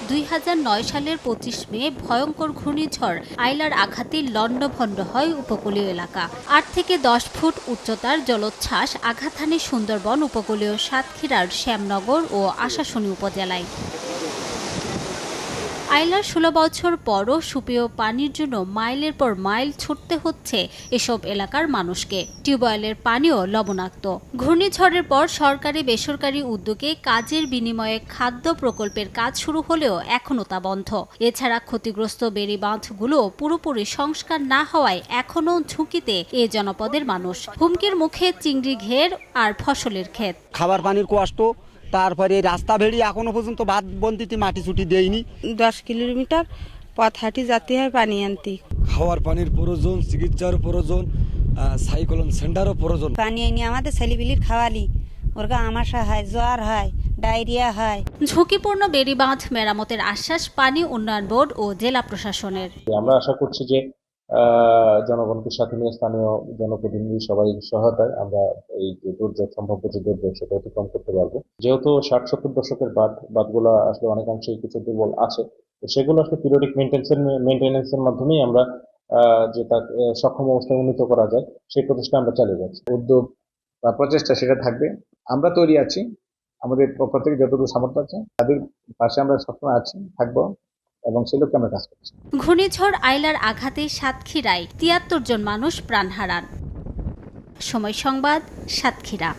2009 সালের 25 মে ভয়ঙ্কর ঘূর্ণিঝড় আইলার আঘাতে লণ্ডভণ্ড হয় উপকূলীয় এলাকা। 8 থেকে 10 ফুট উচ্চতার জলোচ্ছ্বাস আঘাত হানে সুন্দরবন উপকূলীয় সাতক্ষীরার শ্যামনগর ও আশাশুনি উপজেলায়। আইলার 16 বছর পরও সুপেয় পানির জন্য মাইলের পর মাইল ছুটতে হচ্ছে এসব এলাকার মানুষকে। টিউবওয়েলের পানিও লবণাক্ত। ঘূর্ণিঝড়ের পর সরকারি বেসরকারি উদ্যোগে কাজের বিনিময়ে খাদ্য প্রকল্পের কাজ শুরু হলেও এখনও তা বন্ধ। এছাড়া ক্ষতিগ্রস্ত বেড়িবাঁধগুলো পুরোপুরি সংস্কার না হওয়ায় এখনও ঝুঁকিতে এ জনপদের মানুষ। হুমকির মুখে চিংড়ি ঘের আর ফসলের ক্ষেত। খাবার পানির কষ্ট, তারপরে রাস্তা ভেড়ি এখনো পর্যন্ত বাদ বন্দিতে মাটি ছুটি দেয়নি। 10 কিলোমিটার পথ হাঁটি যেতে হয় পানি আনতে। খাওয়ার পানির প্রয়োজন, চিকিৎসার প্রয়োজন, সাইক্লোন সেন্টারও প্রয়োজন। পানি এনে আমাদের ছেলেপিলির খাওয়ালি, ওরগা আমাশা হয়, জ্বর হয়, ডায়রিয়া হয়। ঝুঁকিপূর্ণ বেড়িবাঁধ মেরামতের আশ্বাস পানি উন্নয়ন বোর্ড ও জেলা প্রশাসনের। আমরা আশা করছি যে জনগণকে সাথে নিয়ে স্থানীয় জনপ্রতিনিধি সবাই সহায়তায় আমরা এই যে দুর্যোগ সম্ভাব্য যে দুর্যোগ সেটা অতিক্রম করতে পারবো। যেহেতু 60-70 দশকের বাঁধগুলো আসলে অনেকাংশেই কিছু দুর্বল আছে, তো সেগুলো আসলে পিরিয়ডিক মেনটেন্যান্সের মাধ্যমেই আমরা যে তার সক্ষম অবস্থায় উন্নীত করা যায় সেই প্রচেষ্টা আমরা চালিয়ে যাচ্ছি। উদ্যোগ বা প্রচেষ্টা সেটা থাকবে, আমরা তৈরি আছি, আমাদের পক্ষ থেকে যতটুকু সামর্থ্য আছে তাদের পাশে আমরা সবসময় আছি, থাকবো এবং সেই লক্ষ্যে আমরা কাজ করছি। ঘূর্ণিঝড় আইলার আঘাতে সাতক্ষীরায় 73 জন মানুষ প্রাণ হারান। সময় সংবাদ, সাতক্ষীরা।